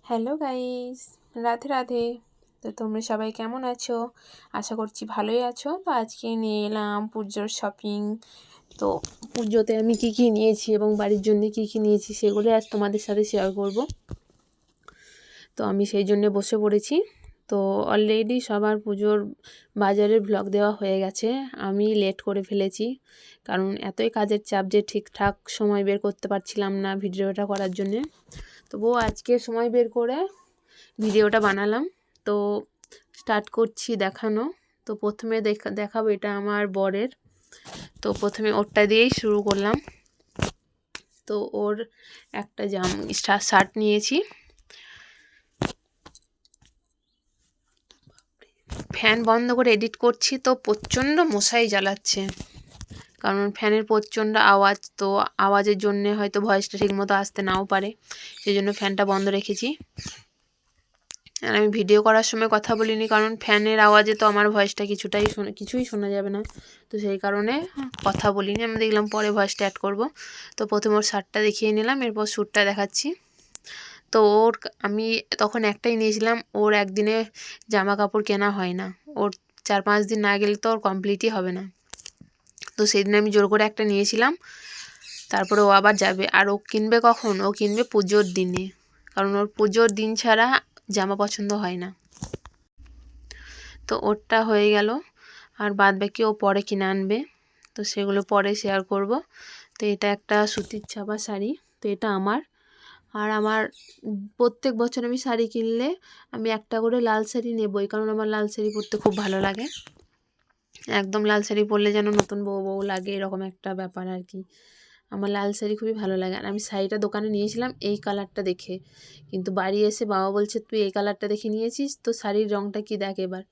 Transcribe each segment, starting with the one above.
Hello guys, Radhe Radhe. তো তোমরা সবাই কেমন আছো? আশা করছি ভালোই আছো। তো আজকে নিয়ে এলাম পুজোর শপিং। তো পুজোতে আমি কী কী নিয়েছি এবং বাড়ির জন্য কী কী নিয়েছি সেগুলো আজ তোমাদের সাথে শেয়ার করব। তো আমি সেই জন্য বসে পড়েছি। তো অলরেডি সবার পুজোর বাজারের ব্লগ দেওয়া হয়ে গেছে। আমি লেট করে ফেলেছি, কারণ এতই কাজের চাপ যে ঠিকঠাক সময় বের করতে পারছিলাম না ভিডিওটা করার জন্যে। তবুও আজকে সময় বের করে ভিডিওটা বানালাম। তো স্টার্ট করছি দেখানো। তো প্রথমে দেখাবো এটা আমার বরের। তো প্রথমে ওরটা দিয়েই শুরু করলাম। তো ওর একটা শার্ট নিয়েছি। ফ্যান বন্ধ করে এডিট করছি, তো প্রচণ্ড মশাই জ্বালাচ্ছে, কারণ ফ্যানের প্রচণ্ড আওয়াজ। তো আওয়াজের জন্যে হয়তো ভয়েসটা ঠিকমতো আসতে নাও পারে, সেই জন্য ফ্যানটা বন্ধ রেখেছি। আর আমি ভিডিও করার সময় কথা বলিনি, কারণ ফ্যানের আওয়াজে তো আমার ভয়েসটা কিছুই শোনা যাবে না। তো সেই কারণে কথা বলিনি। আমি দেখলাম পরে ভয়েসটা অ্যাড করব। তো প্রথমে ওর শার্টটা দেখিয়ে নিলাম, এরপর স্যুটটা দেখাচ্ছি। তো আমি তখন একটাই নিয়েছিলাম। ওর একদিনে জামা কাপড় কেনা হয় না, ওর 4-5 দিন না গেলে তো ওর কমপ্লিটই হবে না। তো সেই দিন আমি জোর করে একটা নিয়েছিলাম। তারপরে ও আবার যাবে, আর ও কিনবে কখন? ও কিনবে পুজোর দিনে, কারণ ওর পুজোর দিন ছাড়া জামা পছন্দ হয় না। তো ওরটা হয়ে গেল, আর বাদ বাকি ও পরে কিনে আনবে, তো সেগুলো পরে শেয়ার করব। তো এটা একটা সুতির ছাপা শাড়ি। তো এটা আমার প্রত্যেক বছর আমি শাড়ি কিনলে আমি একটা করে লাল শাড়ি নেবই, কারণ আমার লাল শাড়ি পরতে খুব ভালো লাগে। একদম লাল শাড়ি পরলে যেন নতুন বউ বউ লাগে, এরকম একটা ব্যাপার আর কি। আমার লাল শাড়ি খুবই ভালো লাগে। আর আমি শাড়িটা দোকানে নিয়েছিলাম এই কালারটা দেখে, কিন্তু বাড়ি এসে বাবা বলছে তুই এই কালারটা দেখে নিয়েছিস, তো শাড়ির রঙটা কি দেখ এবার।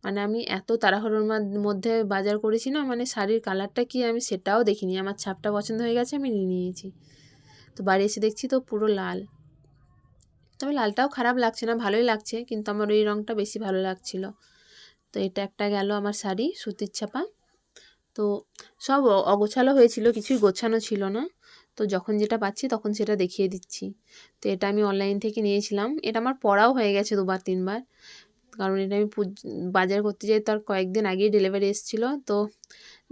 মানে আমি এত তাড়াহুড়োর মধ্যে বাজার করেছি না, মানে শাড়ির কালারটা কি আমি সেটাও দেখিনি, আমার ছাপটা পছন্দ হয়ে গেছে, আমি নিয়ে নিয়েছি। তো বাড়ি এসে দেখছি তো পুরো লাল। তবে লালটাও খারাপ লাগছে না, ভালোই লাগছে, কিন্তু আমার ওই রঙটা বেশি ভালো লাগছিল। তো এটা একটা গেল আমার শাড়ি সুতির ছাপা। তো সব অগোছালো হয়েছিল, কিছুই গোছানো ছিল না। তো যখন যেটা পাচ্ছি তখন সেটা দেখিয়ে দিচ্ছি। তো এটা আমি অনলাইন থেকে নিয়েছিলাম। এটা আমার পরাও হয়ে গেছে 2-3 বার, কারণ এটা আমি বাজার করতে যাই তার কয়েকদিন আগেই ডেলিভারি এসেছিলো। তো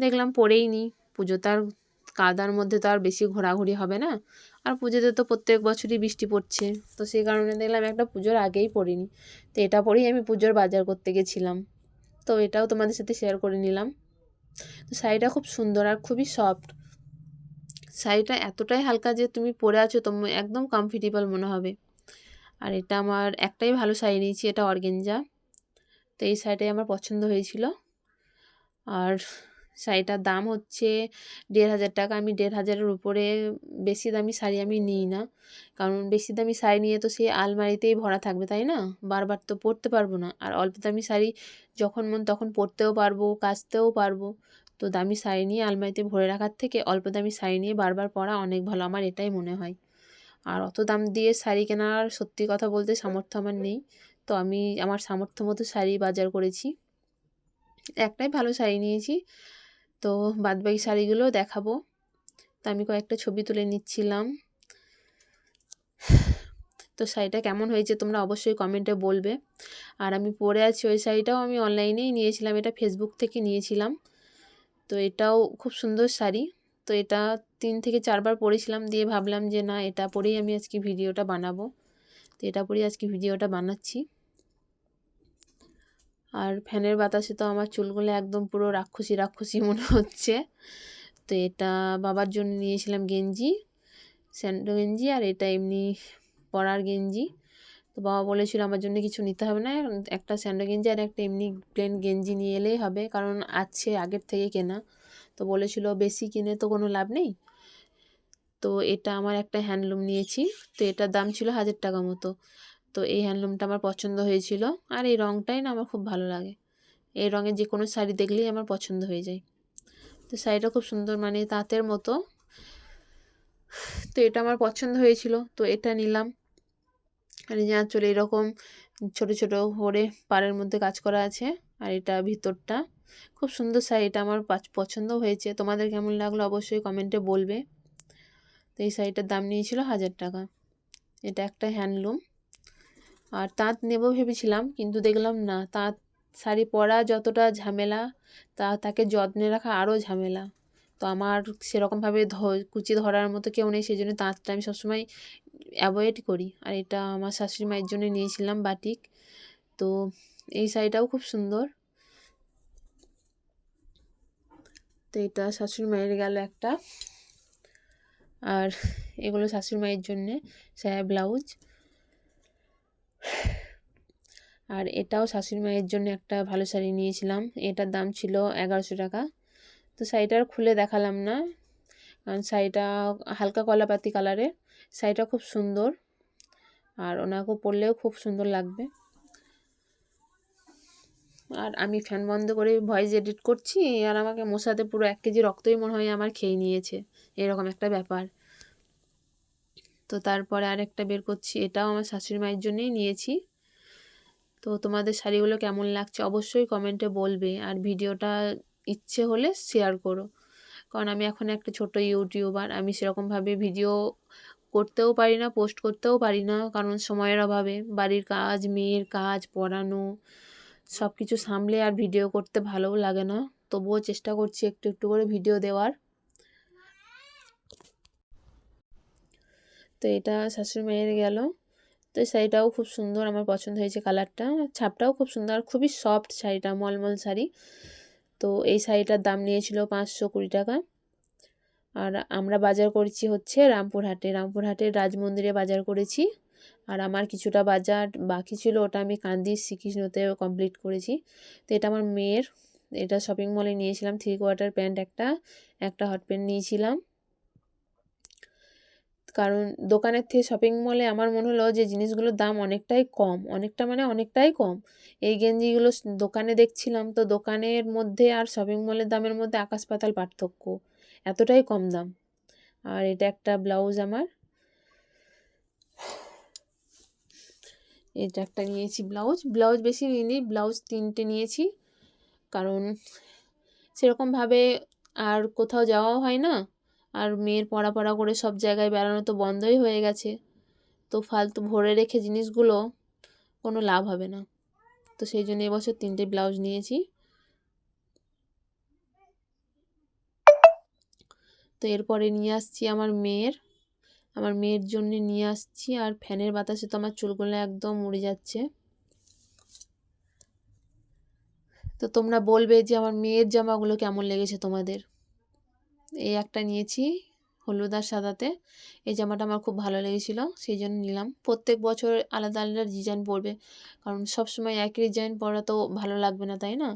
দেখলাম পরেই নিই, পুজো তার কাদার মধ্যে তো আর বেশি ঘোরাঘুরি হবে না, আর পুজোতে তো প্রত্যেক বছরই বৃষ্টি পড়ছে। তো সেই কারণে দেখলাম একটা পুজোর আগেই পরিনি। তো এটা পরেই আমি পুজোর বাজার করতে গেছিলাম। তো এটাও তোমাদের সাথে শেয়ার করে নিলাম। তো শাড়িটা খুব সুন্দর আর খুবই সফট। শাড়িটা এতটাই হালকা যে তুমি পরে আছো তুমি একদম কমফর্টেবল মনে হবে। আর এটা আমার একটাই ভালো শাড়ি নিয়েছি, এটা অর্গেঞ্জা। তো এই শাড়িটাই আমার পছন্দ হয়েছিল। আর শাড়িটার দাম হচ্ছে 1,500 টাকা। আমি 1,500-এর উপরে বেশি দামি শাড়ি আমি নিই না, কারণ বেশি দামি শাড়ি নিয়ে তো সেই আলমারিতেই ভরা থাকবে, তাই না? বারবার তো পরতে পারবো না। আর অল্প দামি শাড়ি যখন মন তখন পরতেও পারবো, কাচতেও পারবো। তো দামি শাড়ি নিয়ে আলমারিতে ভরে রাখার থেকে অল্প দামি শাড়ি নিয়ে বারবার পরা অনেক ভালো, আমার এটাই মনে হয়। আর অত দাম দিয়ে শাড়ি কেনার সত্যি কথা বলতে সামর্থ্য আমার নেই। তো আমি আমার সামর্থ্য মতো শাড়ি বাজার করেছি। একটাই ভালো শাড়ি নিয়েছি। তো বাদবাকি শাড়িগুলোও দেখাবো। তো আমি কয়েকটা ছবি তুলে নিচ্ছিলাম। তো শাড়িটা কেমন হয়েছে তোমরা অবশ্যই কমেন্টে বলবে। আর আমি পরে আছি ওই শাড়িটাও আমি অনলাইনেই নিয়েছিলাম, এটা ফেসবুক থেকে নিয়েছিলাম। তো এটাও খুব সুন্দর শাড়ি। তো এটা 3 থেকে 4 বার পরেছিলাম, দিয়ে ভাবলাম যে না এটা পরেই আমি আজকে ভিডিওটা বানাবো। তো এটা পরেই আজকে ভিডিওটা বানাচ্ছি। আর ফ্যানের বাতাসে তো আমার চুলগুলো একদম পুরো রাক্ষসী রাক্ষসী মনে হচ্ছে। তো এটা বাবার জন্য নিয়েছিলাম গেঞ্জি, স্যান্ডো গেঞ্জি, আর এটা এমনি পরার গেঞ্জি। তো বাবা বলেছিল আমার জন্য কিছু নিতে হবে না, একটা স্যান্ডো গেঞ্জি আর একটা এমনি প্লেন গেঞ্জি নিয়ে এলেই হবে, কারণ আছে আগের থেকে কেনা। তো বলেছিল বেশি কিনে তো কোনো লাভ নেই। তো এটা আমার একটা হ্যান্ডলুম নিয়েছি। তো এটার দাম ছিল 1,000 টাকা মতো। তো এই হ্যান্ডলুমটা আমার পছন্দ হয়েছিল, আর এই রঙটাই না আমার খুব ভালো লাগে। এই রঙের যে কোনো শাড়ি দেখলেই আমার পছন্দ হয়ে যায়। তো শাড়িটা খুব সুন্দর, মানে তাঁতের মতো। তো এটা আমার পছন্দ হয়েছিল, তো এটা নিলাম। আর এই যে আঁচলে এরকম ছোট ছোট করে পাড়ের মধ্যে কাজ করা আছে। আর এটা ভিতরটা খুব সুন্দর শাড়িটা আমার পছন্দ হয়েছে। তোমাদের কেমন লাগলো অবশ্যই কমেন্টে বলবে। তো এই শাড়িটার দাম নিয়েছিল 1,000 টাকা। এটা একটা হ্যান্ডলুম। আর তাঁত নেব ভেবেছিলাম, কিন্তু দেখলাম না, তাঁত শাড়ি পরা যতটা ঝামেলা, তাকে যত্নে রাখা আরও ঝামেলা। তো আমার সেরকমভাবে কুচি ধরার মতো কেউ নেই, সেই জন্য তাঁতটা আমি সবসময় অ্যাভয়েড করি। আর এটা আমার শাশুড়ি মায়ের জন্য নিয়েছিলাম বাটিক। তো এই শাড়িটাও খুব সুন্দর। তো এটা শাশুড়ি মায়ের গেল একটা, আর এগুলো শাশুড়ি মায়ের জন্যে সায়া ব্লাউজ। আর এটাও শাশুড়ি মায়ের জন্য একটা ভালো শাড়ি নিয়েছিলাম, এটার দাম ছিল 1100 টাকা। তো শাড়িটা আর খুলে দেখালাম না, কারণ শাড়িটা হালকা কলাপাতি কালারের, শাড়িটা খুব সুন্দর, আর ওনাকে পরলেও খুব সুন্দর লাগবে। আর আমি ফ্যান বন্ধ করে ভয়েস এডিট করছি, আর আমাকে মশাতে পুরো 1 কেজি রক্তই মনে হয় আমার খেয়ে নিয়েছে, এরকম একটা ব্যাপার। তো তারপরে আরেকটা বের করছি, এটাও আমার শাশুড়ি মায়ের জন্যই নিয়েছি। তো তোমাদের শাড়িগুলো কেমন লাগছে অবশ্যই কমেন্টে বলবে, আর ভিডিওটা ইচ্ছে হলে শেয়ার করো, কারণ আমি এখন একটা ছোট ইউটিউবার, আমি সেরকমভাবে ভিডিও করতেও পারি না, পোস্ট করতেও পারি না, কারণ সময়ের অভাবে, বাড়ির কাজ, মেয়ের কাজ, পড়ানো, সব কিছু সামলে আর ভিডিও করতে ভালোও লাগে না। তবুও চেষ্টা করছি একটু একটু করে ভিডিও দেওয়ার। তো এটা শাশুড়ি মায়ের গেল। তো এই শাড়িটাও খুব সুন্দর, আমার পছন্দ হয়েছে কালারটা, ছাপটাও খুব সুন্দর, খুবই সফট শাড়িটা, মলমল শাড়ি। তো এই শাড়িটার দাম নিয়েছিল 520 টাকা। আর আমরা বাজার করেছি হচ্ছে রামপুরহাটের রাজমন্দিরে বাজার করেছি। আর আমার কিছুটা বাজার বাকি ছিল, ওটা আমি কান্দির শ্রীকৃষ্ণতে কমপ্লিট করেছি। তো এটা আমার মেয়ের, এটা শপিং মলে নিয়েছিলাম, 3/4 প্যান্ট একটা হট প্যান্ট নিয়েছিলাম। কারণ দোকানের থেকে শপিং মলে আমার মনে হলো যে জিনিসগুলোর দাম অনেকটাই কম, অনেকটাই কম। এই গেঞ্জিগুলো দোকানে দেখছিলাম, তো দোকানের মধ্যে আর শপিং মলের দামের মধ্যে আকাশ পাতাল পার্থক্য, এতটাই কম দাম। আর এটা একটা ব্লাউজ আমার, এটা একটা নিয়েছি ব্লাউজ বেশি নিইনি, ব্লাউজ 3টে নিয়েছি, কারণ সেরকমভাবে আর কোথাও যাওয়াও হয় না, আর মেয়ের পড়া করে সব জায়গায় বেড়ানো তো বন্ধই হয়ে গেছে। তো ফালতু ভরে রেখে জিনিসগুলো কোনো লাভ হবে না, তো সেই জন্য এবছর 3টে ব্লাউজ নিয়েছি। তো এরপরে নিয়ে আসছি আমার মেয়ের জন্য নিয়ে আসছি, আর ফ্যানের বাতাসে তো আমার চুলগুলো একদম উড়ে যাচ্ছে। তো তোমরা বলবে যে আমার মেয়ের জামাগুলো কেমন লেগেছে তোমাদের। এই একটা নিয়েছি হলুদ আর সাদাতে, এই জামাটা আমার খুব ভালো লেগেছিল, সেই জন্য নিলাম। প্রত্যেক বছর আলাদা আলাদা ডিজাইন পরবে, কারণ সবসময় একই ডিজাইন পরা তো ভালো লাগবে না, তাই না?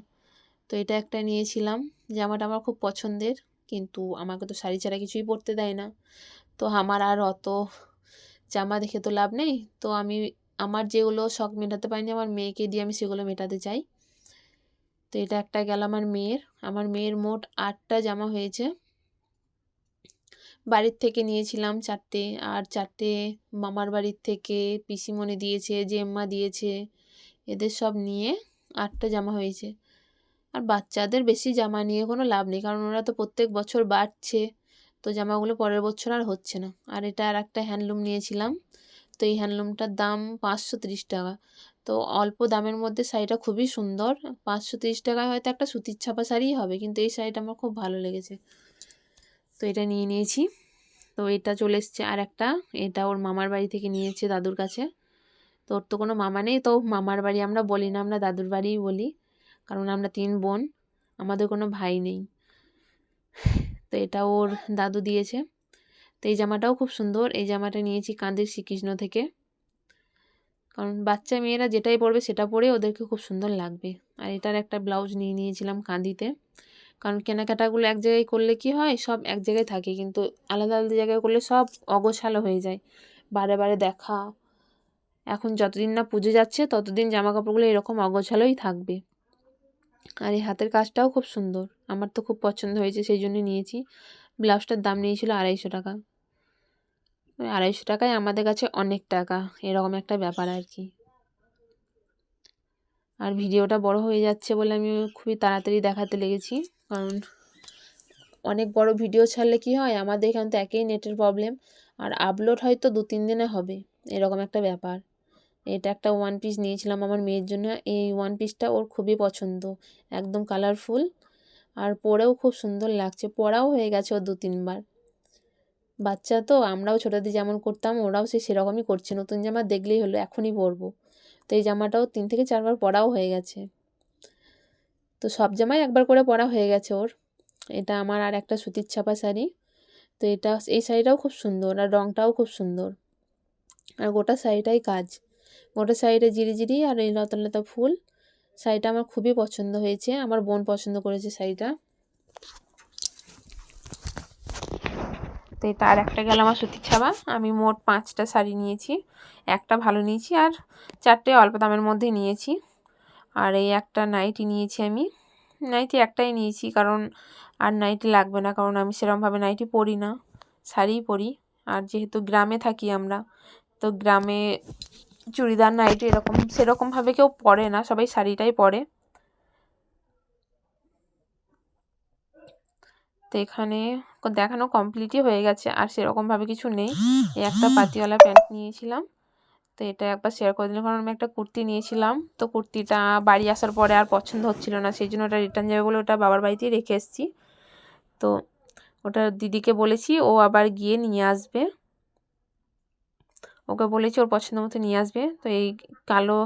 তো এটা একটা নিয়েছিলাম, জামাটা আমার খুব পছন্দের, কিন্তু আমাকে তো শাড়ি ছাড়া কিছুই পরতে দেয় না। তো আমার আর অত জামা দেখে তো লাভ নেই, তো আমি আমার যেগুলো শখ মেটাতে পারিনি, আমার মেয়েকে দিয়ে আমি সেগুলো মেটাতে চাই। তো এটা একটা গেল আমার মেয়ের মোট 8টা জামা হয়েছে। বাড়ির থেকে নিয়েছিলাম 4টে, আর 4টে মামার বাড়ির থেকে পিসিমণি দিয়েছে, জেম্মা দিয়েছে, এদের সব নিয়ে 8টা জামা হয়েছে। আর বাচ্চাদের বেশি জামা নিয়ে কোনো লাভ নেই, কারণ ওরা তো প্রত্যেক বছর বাড়ছে, তো জামাগুলো পরের বছর আর হচ্ছে না। আর এটা আর একটা হ্যান্ডলুম নিয়েছিলাম, তো এই হ্যান্ডলুমটার দাম 530 টাকা। তো অল্প দামের মধ্যে শাড়িটা খুবই সুন্দর, 530 টাকায় হয়তো একটা সুতির ছাপা শাড়িই হবে, কিন্তু এই শাড়িটা আমার খুব ভালো লেগেছে, তো এটা নিয়ে নিয়েছি। তো এটা চলে এসছে আর একটা, এটা ওর মামার বাড়ি থেকে নিয়েছে দাদুর কাছে। তো ওর তো কোনো মামা নেই, তো মামার বাড়ি আমরা বলি না, আমরা দাদুর বাড়িই বলি, কারণ আমরা 3 বোন, আমাদের কোনো ভাই নেই। তো এটা ওর দাদু দিয়েছে। তো এই জামাটাও খুব সুন্দর, এই জামাটা নিয়েছি কান্দির শ্রীকৃষ্ণ থেকে, কারণ বাচ্চা মেয়েরা যেটাই পরবে সেটা পরে ওদেরকে খুব সুন্দর লাগবে। আর এটার একটা ব্লাউজ নিয়েছিলাম কাঁদিতে, কারণ কেনাকাটাগুলো এক জায়গায় করলে কি হয়, সব এক জায়গায় থাকে, কিন্তু আলাদা আলাদা জায়গায় করলে সব অগোছালো হয়ে যায়, বারে বারে দেখা। এখন যতদিন না পুজো যাচ্ছে ততদিন জামা কাপড়গুলো এরকম অগোছালোই থাকবে। আর এই হাতের কাজটাও খুব সুন্দর, আমার তো খুব পছন্দ হয়েছে, সেই জন্য নিয়েছি। ব্লাউজটার দাম নিয়েছিল 250 টাকা। 250 টাকায় আমাদের কাছে অনেক টাকা, এরকম একটা ব্যাপার আর কি। আর ভিডিওটা বড় হয়ে যাচ্ছে বলে আমি খুবই তাড়াতাড়ি দেখাতে লেগেছি, কারণ অনেক বড় ভিডিও ছাড়লে কি হয়, আমাদের এখানে তো একেই নেটের প্রবলেম, আর আপলোড হয়তো 2-3 দিনে হবে, এরকম একটা ব্যাপার, এটা একটা ওয়ান পিস নিয়েছিলাম আমার মেয়ের জন্য। এই ওয়ান পিসটা ওর খুবই পছন্দ, একদম কালারফুল, আর পরেও খুব সুন্দর লাগছে। পরাও হয়ে গেছে ওর 2-3 বার। বাচ্চা তো, আমরাও ছোটোতে যেমন করতাম ওরাও সেরকমই করছে, নতুন জামা দেখলেই হলো এখনই পরবো। তো এই জামাটাও 3 থেকে 4 বার পরাও হয়ে গেছে। তো সব জামাই একবার করে পরা হয়ে গেছে ওর। এটা আমার আর একটা সুতির ছাপা শাড়ি। তো এই শাড়িটাও খুব সুন্দর, আর রঙটাও খুব সুন্দর, আর গোটা শাড়িটাই কাজ, গোটা শাড়িটা জিরি আর এই লতা লতা ফুল। শাড়িটা আমার খুবই পছন্দ হয়েছে, আমার বোন পছন্দ করেছে শাড়িটা। তো এটা আর একটা গেল আমার সুতির ছাপা। আমি মোট 5টা শাড়ি নিয়েছি, একটা ভালো নিয়েছি আর 4টে অল্প দামের মধ্যে নিয়েছি। আর এই একটা নাইটি নিয়েছি আমি, নাইটি একটাই নিয়েছি কারণ আর নাইটি লাগবে না, কারণ আমি সেরকমভাবে নাইটি পরি না, শাড়িই পরি। আর যেহেতু গ্রামে থাকি আমরা, তো গ্রামে চুড়িদার নাইটি সেরকমভাবে কেউ পরে না, সবাই শাড়িটাই পরে। তো এখানে দেখানো কমপ্লিটই হয়ে গেছে, আর সেরকমভাবে কিছু নেই। এই একটা পাতিওয়ালা প্যান্ট নিয়েছিলাম, তো এটা একবার শেয়ার করে দিলাম। কারণ আমি একটা কুর্তি নিয়েছিলাম, তো কুর্তিটা বাড়ি আসার পরে আর পছন্দ হচ্ছিল না, সেই জন্য ওটা রিটার্ন যাবে বলে ওটা বাবার বাড়িতেই রেখে এসেছি। তো ওটা দিদিকে বলেছি, ও আবার গিয়ে নিয়ে আসবে, ওকে বলেছি ওর পছন্দ মতো নিয়ে আসবে। তো এই কালো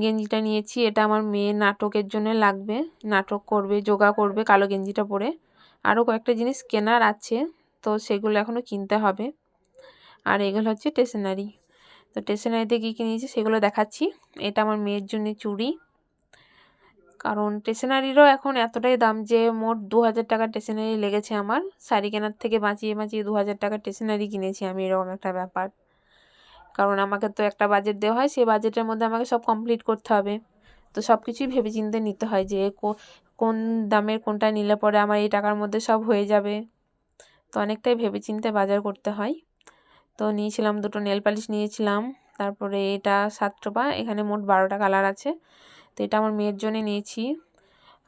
গেঞ্জিটা নিয়েছি, এটা আমার মেয়ে নাটকের জন্য লাগবে, নাটক করবে, যোগা করবে কালো গেঞ্জিটা পরে। আরও কয়েকটা জিনিস কেনার আছে, তো সেগুলো এখনও কিনতে হবে। আর এগুলো হচ্ছে স্টেশনারি। তো স্টেশনারিতে কী কী নিয়েছি সেগুলো দেখাচ্ছি। এটা আমার মেয়ের জন্য চুড়ি, কারণ স্টেশনারিরও এখন এতটাই দাম যে মোট 2000 টাকার স্টেশনারি লেগেছে আমার। শাড়ি কেনার থেকে বাঁচিয়ে 2000 টাকার স্টেশনারি কিনেছি আমি, এরকম একটা ব্যাপার। কারণ আমাকে তো একটা বাজেট দেওয়া হয়, সেই বাজেটের মধ্যে আমাকে সব কমপ্লিট করতে হবে। তো সব কিছুই ভেবেচিন্তে নিতে হয় যে কোন দামের কোনটা নিলে পরে আমার এই টাকার মধ্যে সব হয়ে যাবে। তো অনেকটাই ভেবেচিন্তে বাজার করতে হয়। তো নিয়েছিলাম 2টো নেল পালিশ নিয়েছিলাম, তারপরে এটা 7 টোপা, এখানে মোট 12টা কালার আছে। তো এটা আমার মেয়ের জন্য নিয়েছি।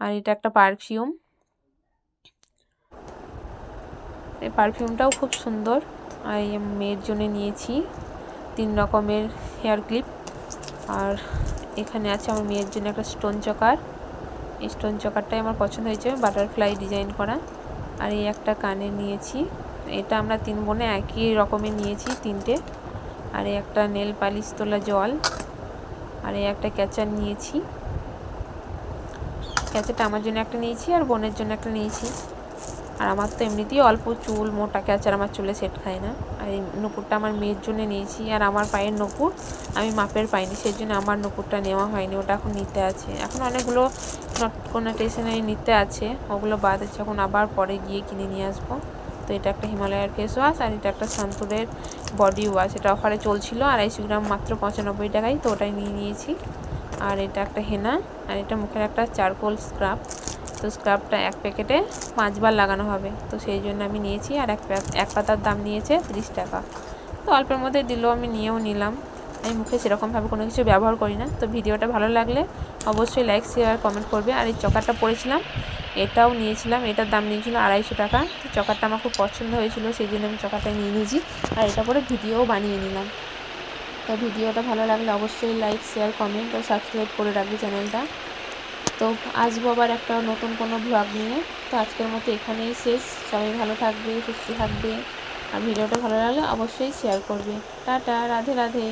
আর এটা একটা পারফিউম, এই পারফিউমটাও খুব সুন্দর। আর এই মেয়ের জন্য নিয়েছি 3 রকমের হেয়ার ক্লিপ। আর এখানে আছে আমার মেয়ের জন্য একটা স্টোন চকার, এই স্টোন চকারটাই আমার পছন্দ হয়েছে, বাটারফ্লাই ডিজাইন করা। আর এই একটা কানে নিয়েছি, এটা আমরা 3 বোনে একই রকমের নিয়েছি 3টে। আর এই একটা নেল পালিশ তোলা জল। আর এই একটা ক্যাচার নিয়েছি, ক্যাচারটা আমার জন্য একটা নিয়েছি আর বোনের জন্য একটা নিয়েছি। আর আমার তো এমনিতেই অল্প চুল, মোটা ক্যাচার আমার চুলে সেট খায় না। আর এই নূপুরটা আমার মেয়ের জন্য নিয়েছি। আর আমার পায়ের নূপুর আমি মাপের পাইনি, সেই জন্য আমার নূপুরটা নেওয়া হয়নি, ওটা এখন নিতে আছে। এখন অনেকগুলো কোনো স্টেশনারি নিতে আছে, ওগুলো বাদ আছে, এখন আবার পরে গিয়ে কিনে নিয়ে আসবো। তো এটা একটা হিমালয়ের ফেস ওয়াশ, আর এটা একটা শান্তুরের বডি ওয়াশ, এটা অফারে চলছিল 250 গ্রাম মাত্র 95 টাকায়, তো ওটাই নিয়ে নিয়েছি। আর এটা একটা হেনা, আর এটা মুখের একটা চারকোল স্ক্রাব। তো স্ক্রাবটা 1 প্যাকেটে 5 বার লাগানো হবে, তো সেই জন্য আমি নিয়েছি। আর এক পাতার দাম নিয়েছে 30 টাকা। তো অল্পের মধ্যে দিলেও আমি নিয়েও নিলাম। আমি মুখে সেরকমভাবে কোনো কিছু ব্যবহার করি না। তো ভিডিওটা ভালো লাগলে অবশ্যই লাইক, শেয়ার, কমেন্ট করবে। আর এই চকারটা পরেছিলাম, এটাও নিয়েছিলাম, এটার দাম নিয়েছিল 250 টাকা। তো চকারটা আমার খুব পছন্দ হয়েছিল, সেই জন্য আমি চকারটা নিয়ে নিয়েছি। আর এটা পরে ভিডিওও বানিয়ে নিলাম। তো ভিডিওটা ভালো লাগলে অবশ্যই লাইক, শেয়ার, কমেন্ট ও সাবস্ক্রাইব করে রাখবে চ্যানেলটা। তো আসবো আবার একটা নতুন কোনো ব্লগ নিয়ে। তো আজকের মতো এখানেই শেষ। সবাই ভালো থাকবে, সুস্থ থাকবে, আর ভিডিওটা ভালো লাগলে অবশ্যই শেয়ার করবে। টাটা, রাধে রাধে।